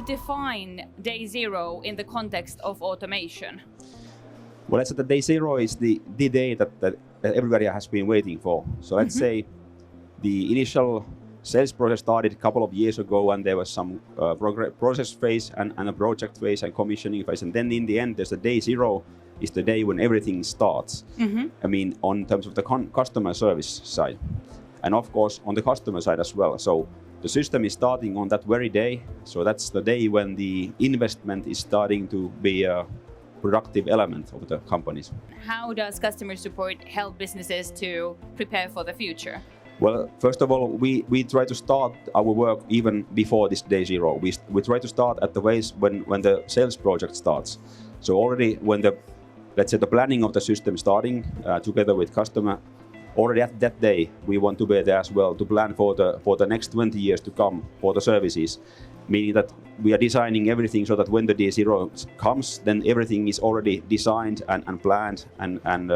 define day zero in the context of automation? Well, let's say that day zero is the day that everybody has been waiting for. So let's say the initial sales process started a couple of years ago, and there was some process phase and a project phase and commissioning phase. And then in the end, there's a day zero is the day when everything starts. I mean, on terms of the customer service side. And of course, on the customer side as well. So the system is starting on that very day. So that's the day when the investment is starting to be a productive element of the companies. How does customer support help businesses to prepare for the future? Well, first of all, we try to start our work even before this day zero. We try to start at the phase when the sales project starts. So already when let's say the planning of the system starting together with customer, already at that day we want to be there as well to plan for the next 20 years to come for the services. Meaning that we are designing everything so that when the day zero comes, then everything is already designed and planned and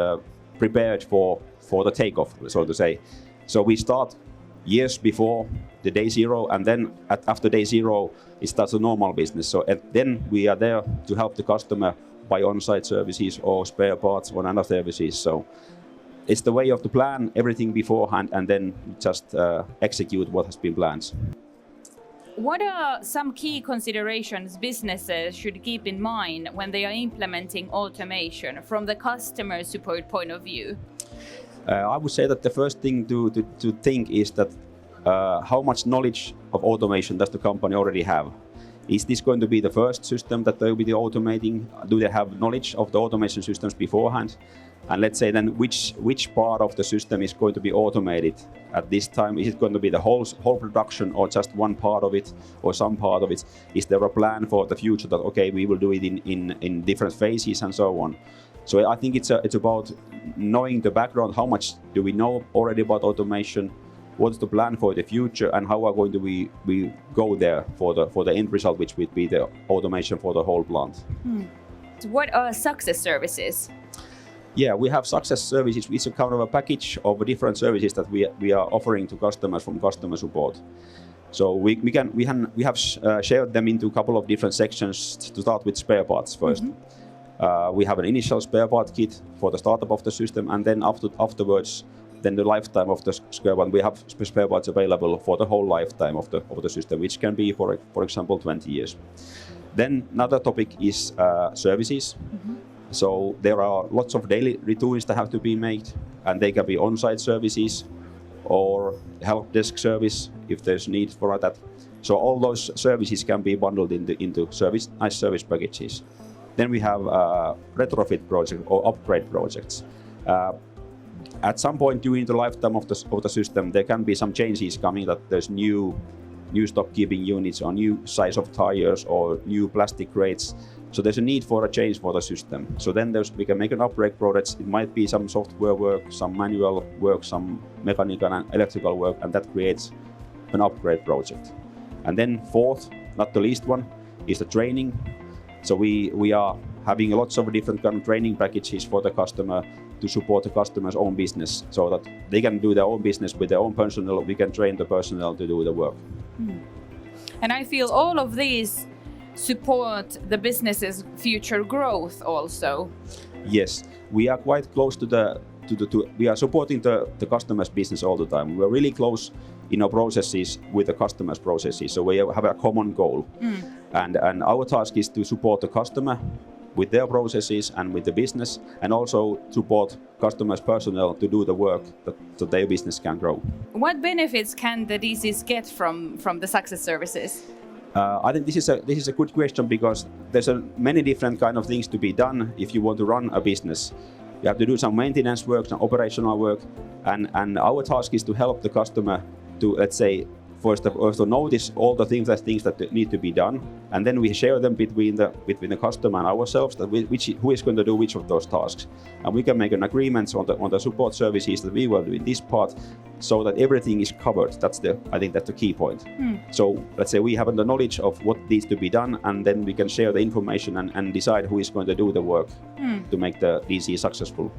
prepared for the takeoff, so to say. So we start years before the day zero, and then after day zero, it starts a normal business. So then we are there to help the customer buy on-site services or spare parts or other services. So it's the way of to plan everything beforehand and then just execute what has been planned. What are some key considerations businesses should keep in mind when they are implementing automation from the customer support point of view? I would say that the first thing to think is that how much knowledge of automation does the company already have? Is this going to be the first system that they will be automating? Do they have knowledge of the automation systems beforehand? And let's say then which part of the system is going to be automated at this time? Is it going to be the whole production or just one part of it or some part of it? Is there a plan for the future that, okay, we will do it in different phases and so on? So I think it's about knowing the background. How much do we know already about automation? What's the plan for the future, and how are going to we go there for the end result, which would be the automation for the whole plant? What are success services? Yeah, we have success services. It's a kind of a package of different services that we are offering to customers from customer support. So we have shared them into a couple of different sections. To start with spare parts first. We have an initial spare part kit for the startup of the system, and then afterwards, then the lifetime of the spare part. We have spare parts available for the whole lifetime of the system, which can be for example 20 years. Then another topic is services. So there are lots of daily routines that have to be made, and they can be on-site services or help desk service if there's need for that. So all those services can be bundled into nice service packages. Then we have retrofit projects or upgrade projects. At some point during the lifetime of the system, there can be some changes coming, that there's new stock keeping units or new size of tires or new plastic rates. So there's a need for a change for the system. So then we can make an upgrade project. It might be some software work, some manual work, some mechanical and electrical work, and that creates an upgrade project. And then fourth, not the least one, is the training. So we are having lots of different kind of training packages for the customer to support the customer's own business, so that they can do their own business with their own personnel. We can train the personnel to do the work. And I feel all of these support the business's future growth also. Yes, we are quite close to we are supporting the customer's business all the time. We're really close in our processes with the customer's processes, so we have a common goal. And our task is to support the customer with their processes and with the business, and also support customers' personnel to do the work so their business can grow. What benefits can the DCs get from the success services? I think this is a good question, because there's many different kind of things to be done if you want to run a business. You have to do some maintenance work, some operational work, and our task is to help the customer to, let's say, first also notice all the things that need to be done, and then we share them between the customer and ourselves, that who is going to do which of those tasks, and we can make an agreement on the support services that we will do in this part, so that everything is covered. I think that's the key point. So let's say we have the knowledge of what needs to be done, and then we can share the information and decide who is going to do the work to make the DC successful.